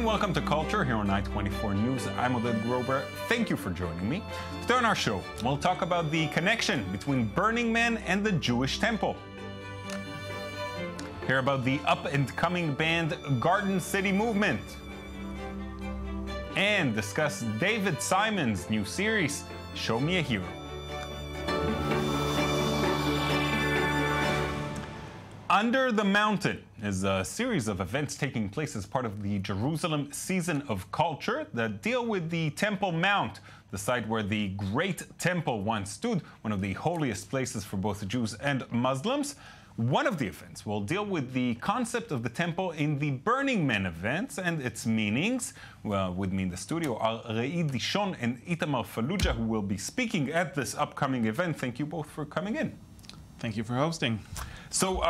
and welcome to Culture here on I-24 News. I'm Oded Grober. Thank you for joining me. Today on our show, we'll talk about the connection between Burning Man and the Jewish temple. Hear about the up-and-coming band Garden City Movement. And discuss David Simon's new series, Show Me a Hero. Under the Mountain is a series of events taking place as part of the Jerusalem Season of Culture that deal with the Temple Mount, the site where the Great Temple once stood, one of the holiest places for both Jews and Muslims. One of the events will deal with the concept of the temple in the Burning Man events and its meanings. Well, with me in the studio are Reid Dishon and Itamar Fallujah, who will be speaking at this upcoming event. Thank you both for coming in. Thank you for hosting. So,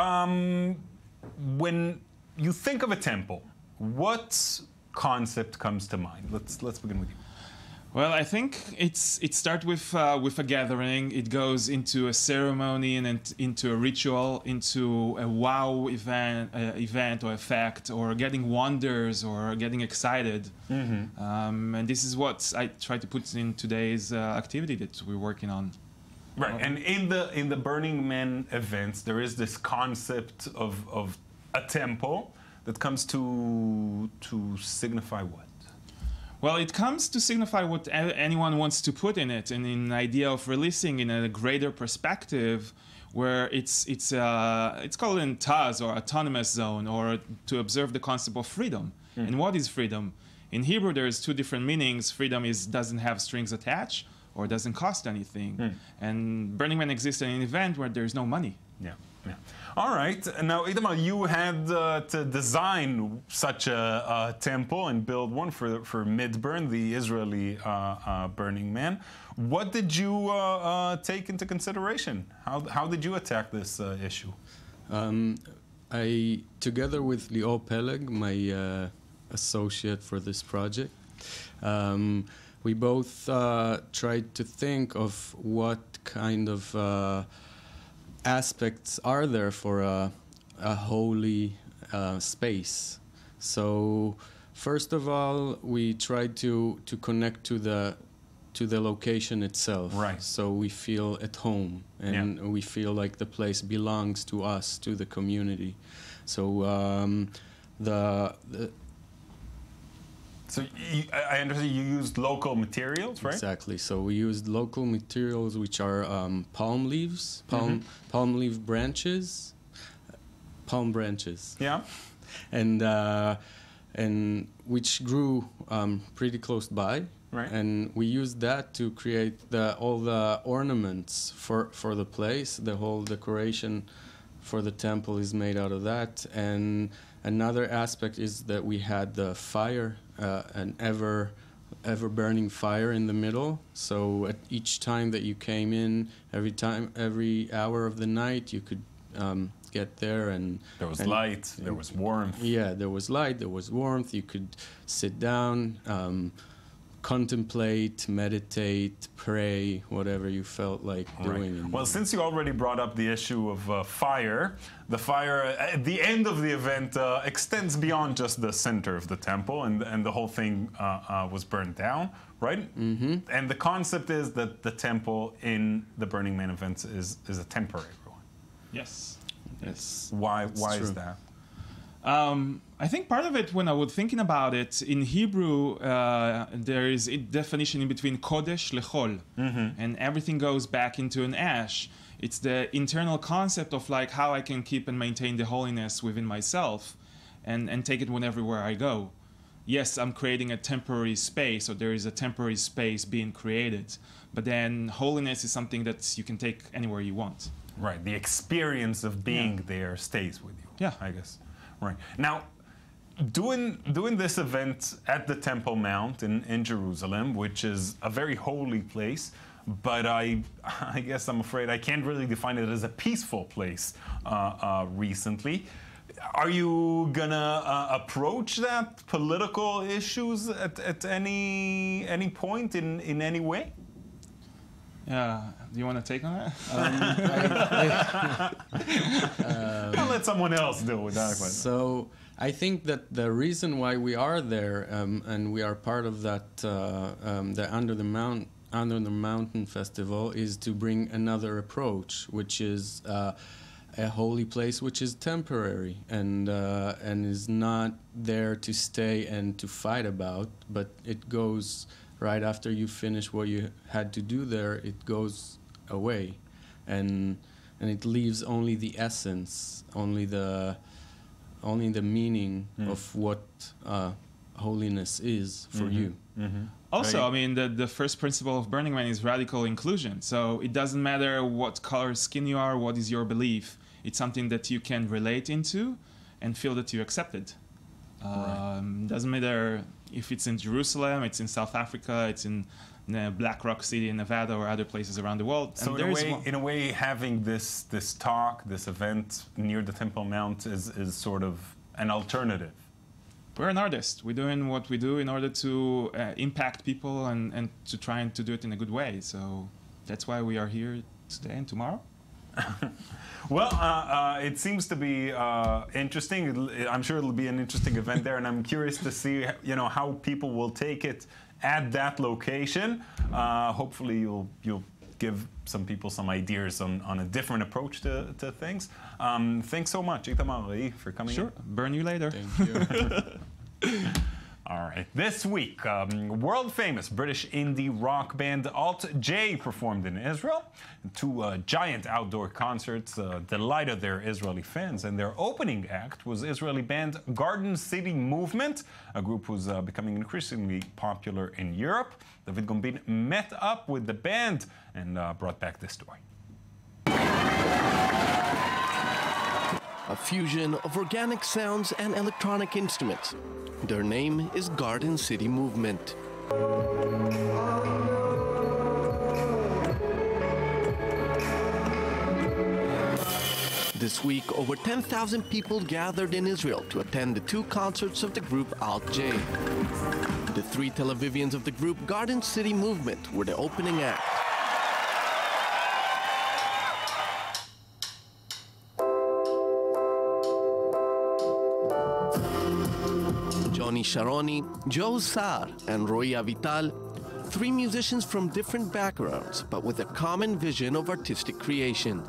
when you think of a temple, what concept comes to mind? Let's begin with you. Well, I think it starts with a gathering. It goes into a ceremony and into a ritual, into a wow event or effect, or getting wonders or getting excited. Mm-hmm. And this is what I try to put in today's activity that we're working on. Right, and in the Burning Man events, there is this concept of a temple that comes to signify what? Well, it comes to signify what anyone wants to put in it, and in an idea of releasing in a greater perspective, where it's called an Taz or autonomous zone, or to observe the concept of freedom. Mm. And what is freedom? In Hebrew, there's two different meanings. Freedom doesn't have strings attached, or doesn't cost anything. Mm. And Burning Man exists in an event where there's no money. Yeah, yeah. All right. Now, Itamar, you had to design such a temple and build one for Midburn, the Israeli Burning Man. What did you take into consideration? How did you attack this issue? I, together with Lior Peleg, my associate for this project, we both tried to think of what kind of aspects are there for a holy space. So first of all, we tried to connect to the location itself. Right. So we feel at home, and we feel like the place belongs to us, to the community. So So I understand you used local materials, right? Exactly. So we used local materials, which are palm leaves, palm leaf branches, palm branches. Yeah. And which grew pretty close by. Right. And we used that to create all the ornaments for the place. The whole decoration for the temple is made out of that. And another aspect is that we had the fire, an ever burning fire in the middle. So at each time that you came in, every hour of the night, you could get there, and there was light, there was warmth. Yeah, there was light, there was warmth. You could sit down, contemplate, meditate, pray, whatever you felt like doing. Right. Well, since you already brought up the issue of fire, the fire at the end of the event extends beyond just the center of the temple, and the whole thing was burned down, right? Mm-hmm. And the concept is that the temple in the Burning Man events is a temporary one. Yes. Yes. Why is that? I think part of it, when I was thinking about it, in Hebrew, there is a definition in between kodesh lechol, and everything goes back into an ash. It's the internal concept of like how I can keep and maintain the holiness within myself, and take it everywhere I go. Yes, I'm creating a temporary space, or there is a temporary space being created, but then holiness is something that you can take anywhere you want. Right. The experience of being there stays with you. Yeah, I guess. Right. Now, doing this event at the Temple Mount in Jerusalem, which is a very holy place, but I guess I'm afraid I can't really define it as a peaceful place recently. Are you gonna approach that political issues at any point in any way? Yeah. Do you want to take on that? I'll let someone else deal with that question. So I think that the reason why we are there and we are part of that the Under the Mountain Festival is to bring another approach, which is a holy place which is temporary and is not there to stay and to fight about, but it goes right after you finish what you had to do there. It goes away, and it leaves only the essence, only the meaning of what holiness is for you. Also, Right. I mean, the first principle of Burning Man is radical inclusion. So it doesn't matter what color skin you are, what is your belief. It's something that you can relate into and feel that you're accepted. Doesn't matter if it's in Jerusalem, it's in South Africa, it's in Black Rock City in Nevada or other places around the world. So And in a way, having this talk, this event near the Temple Mount is sort of an alternative. we're an artist. We're doing what we do in order to impact people and to try and to do it in a good way. So that's why we are here today and tomorrow. Well, it seems to be interesting. I'm sure it'll be an interesting event there, and I'm curious to see, how people will take it at that location. Hopefully, you'll give some people some ideas on a different approach to things. Thanks so much, Itamar, for coming Sure. Burn you later. Thank you. All right. This week, world-famous British indie rock band Alt J performed in Israel. Two giant outdoor concerts delighted their Israeli fans, and their opening act was Israeli band Garden City Movement, a group who's becoming increasingly popular in Europe. David Gombin met up with the band and brought back this story. A fusion of organic sounds and electronic instruments. Their name is Garden City Movement. This week, over 10,000 people gathered in Israel to attend the two concerts of the group Alt J. The three Tel Avivians of the group Garden City Movement were the opening act. Johnny Sharoni, Joe Saar, and Roy Avital, three musicians from different backgrounds, but with a common vision of artistic creation.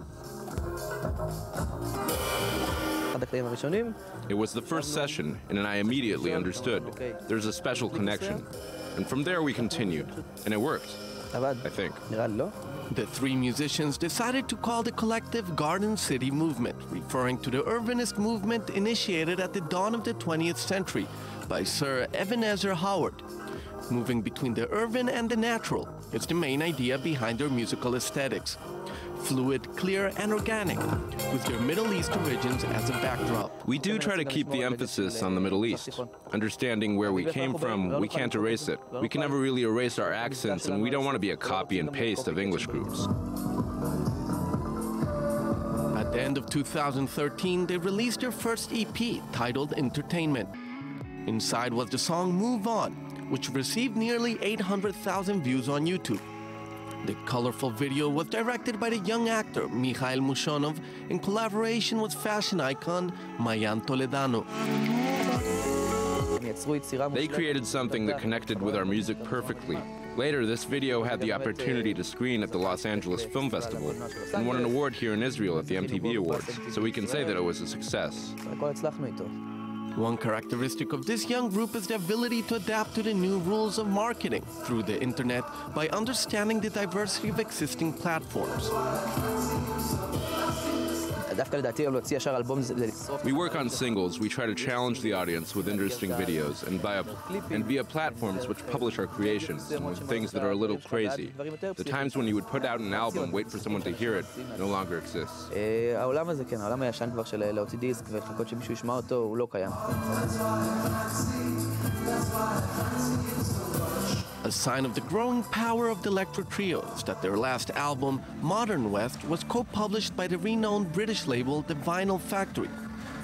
It was the first session, and I immediately understood. There's a special connection. And from there we continued, and it worked, I think. The three musicians decided to call the collective Garden City Movement, referring to the urbanist movement initiated at the dawn of the 20th century by Sir Ebenezer Howard. Moving between the urban and the natural is the main idea behind their musical aesthetics. Fluid, clear, and organic, with their Middle East origins as a backdrop. We do try to keep the emphasis on the Middle East. Understanding where we came from, we can't erase it. We can never really erase our accents, and we don't want to be a copy and paste of English groups. At the end of 2013, they released their first EP, titled Entertainment. Inside was the song Move On, which received nearly 800,000 views on YouTube. The colorful video was directed by the young actor Mikhail Mushonov in collaboration with fashion icon Mayan Toledano. They created something that connected with our music perfectly. Later, this video had the opportunity to screen at the Los Angeles Film Festival and won an award here in Israel at the MTV Awards, so we can say that it was a success. One characteristic of this young group is the ability to adapt to the new rules of marketing through the internet by understanding the diversity of existing platforms. We work on singles, we try to challenge the audience with interesting videos and via platforms which publish our creations and with things that are a little crazy. The times when you would put out an album, wait for someone to hear it, no longer exists. A sign of the growing power of the Electro Trio is that their last album, Modern West, was co-published by the renowned British label The Vinyl Factory,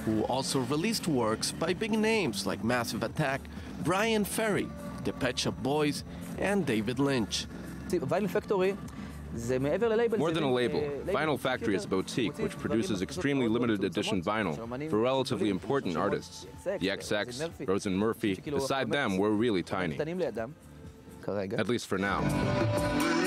who also released works by big names like Massive Attack, Brian Ferry, the Pet Shop Boys, and David Lynch. Vinyl Factory More than a label, Vinyl Factory is a boutique which produces extremely limited edition vinyl for relatively important artists. The XX, Rose and Murphy, beside them, we're really tiny. At least for now.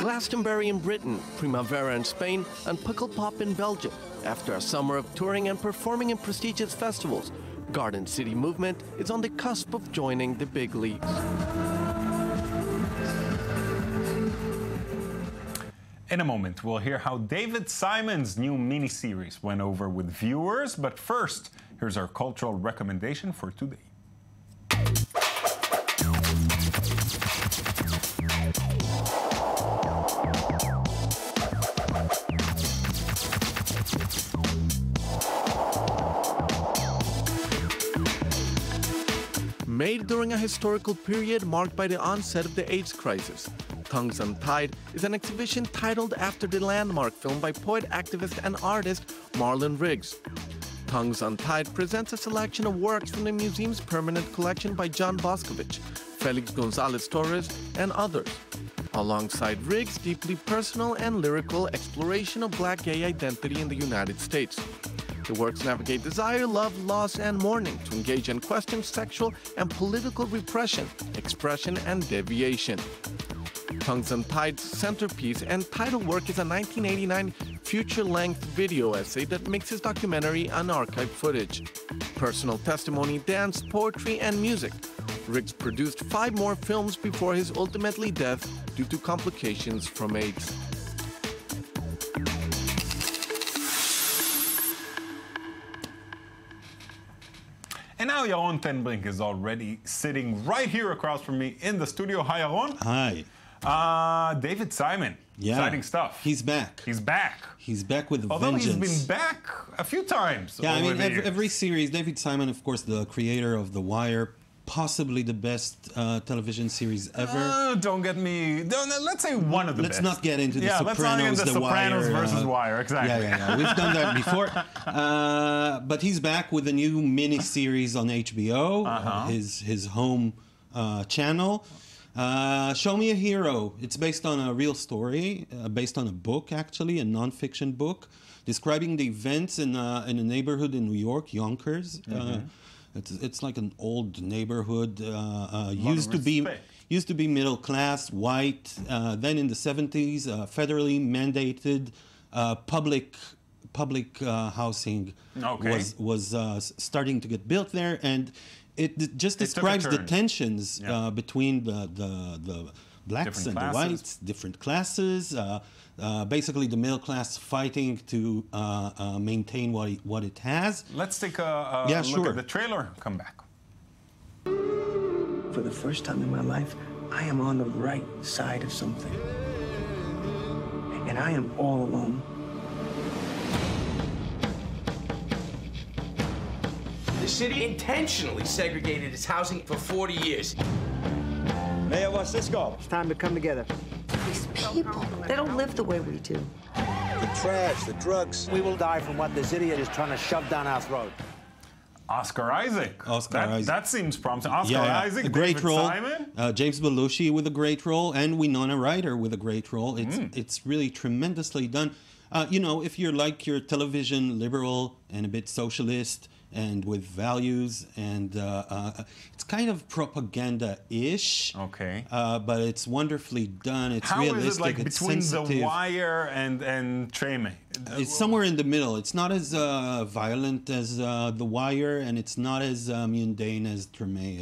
Glastonbury in Britain, Primavera in Spain, and Pukkelpop in Belgium. After a summer of touring and performing in prestigious festivals, Garden City Movement is on the cusp of joining the big leagues. In a moment, we'll hear how David Simon's new miniseries went over with viewers. But first, here's our cultural recommendation for today. Made during a historical period marked by the onset of the AIDS crisis, Tongues Untied is an exhibition titled after the landmark film by poet, activist, and artist Marlon Riggs. Tongues Untied presents a selection of works from the museum's permanent collection by John Boscovich, Felix Gonzalez Torres, and others, alongside Riggs' deeply personal and lyrical exploration of black gay identity in the United States. The works navigate desire, love, loss, and mourning to engage and question sexual and political repression, expression, and deviation. Tongues Untied's centerpiece and title work is a 1989 feature-length video essay that mixes documentary and archive footage, personal testimony, dance, poetry, and music. Riggs produced 5 more films before his ultimately death due to complications from AIDS. And now Yaron Tenbrink is already sitting right here across from me in the studio. Hi, Yaron. Hi. David Simon. Yeah. Exciting stuff. He's back. He's back. He's back with a Although vengeance. he's been back a few times. Yeah, I over mean, the years. every series, David Simon, of course, the creator of The Wire, possibly the best television series ever. Don't get me. Let's say one of the Let's best. not get into the Let's not get Sopranos, into The Sopranos Wire. versus Wire. Exactly. Yeah. We've done that before. But he's back with a new mini-series on HBO, his home channel. Show Me a Hero. It's based on a real story, based on a book, actually, a non-fiction book, describing the events in a neighborhood in New York, Yonkers. It's like an old neighborhood. Used to be middle class, white. Then in the 70s, federally mandated public housing was starting to get built there, and it just describes the tensions between the blacks and the whites, different classes. Basically, the middle class fighting to maintain what it has. Let's take a look at the trailer. Come back. For the first time in my life, I am on the right side of something. And I am all alone. The city intentionally segregated its housing for 40 years. Mayor, what's this go? It's time to come together. These people, they don't live the way we do. The trash, the drugs. We will die from what this idiot is trying to shove down our throat. Oscar Isaac. Isaac. That seems promising. Oscar Isaac, a great David role. Simon. James Belushi with a great role, and Winona Ryder with a great role. It's really tremendously done. If you're like your television liberal and a bit socialist and with values, and it's kind of propaganda-ish. Okay. But it's wonderfully done. It's How realistic. is it like it's between sensitive. The Wire and Treme? It's somewhere in the middle. It's not as violent as The Wire, and it's not as mundane as Treme.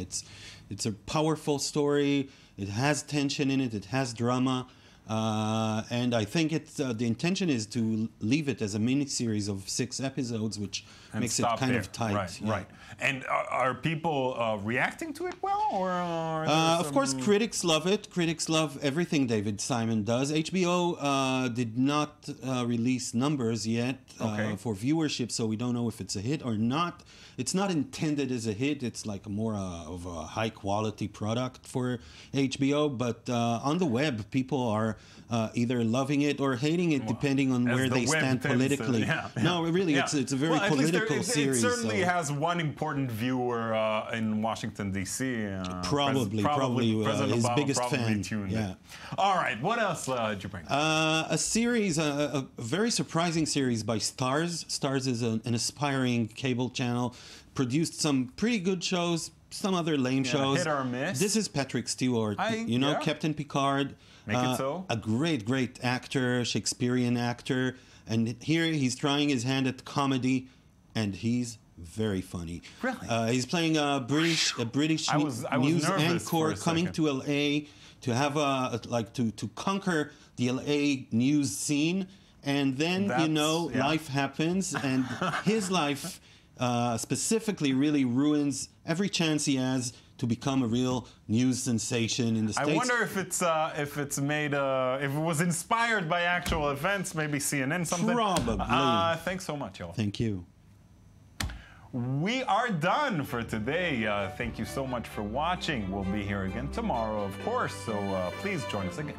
It's a powerful story. It has tension in it. It has drama. And I think the intention is to leave it as a mini-series of 6 episodes, which makes it kind of tight. Right. And are people reacting to it well? Or of course, critics love it. Critics love everything David Simon does. HBO did not release numbers yet for viewership, so we don't know if it's a hit or not. It's not intended as a hit. It's like more of a high-quality product for HBO. But on the web, people are are either loving it or hating it, depending on where they stand politically. No, really, it's a very political series. It certainly has one important viewer in Washington, D.C. Probably his biggest fan. Yeah. All right, what else did you bring? A series, a very surprising series by Starz. Starz is an aspiring cable channel, produced some pretty good shows, some other lame shows. Hit or miss. This is Patrick Stewart, Captain Picard. Make it so. A great actor, Shakespearean actor. And here he's trying his hand at comedy, and he's very funny. Really? He's playing a British news anchor coming to LA to have to conquer the LA news scene, and then life happens, and his life specifically really ruins every chance he has to become a real news sensation in the States. I wonder if it's made if it was inspired by actual events, maybe CNN something. Probably. Thanks so much, y'all. Thank you. We are done for today. Thank you so much for watching. We'll be here again tomorrow, of course, so please join us again.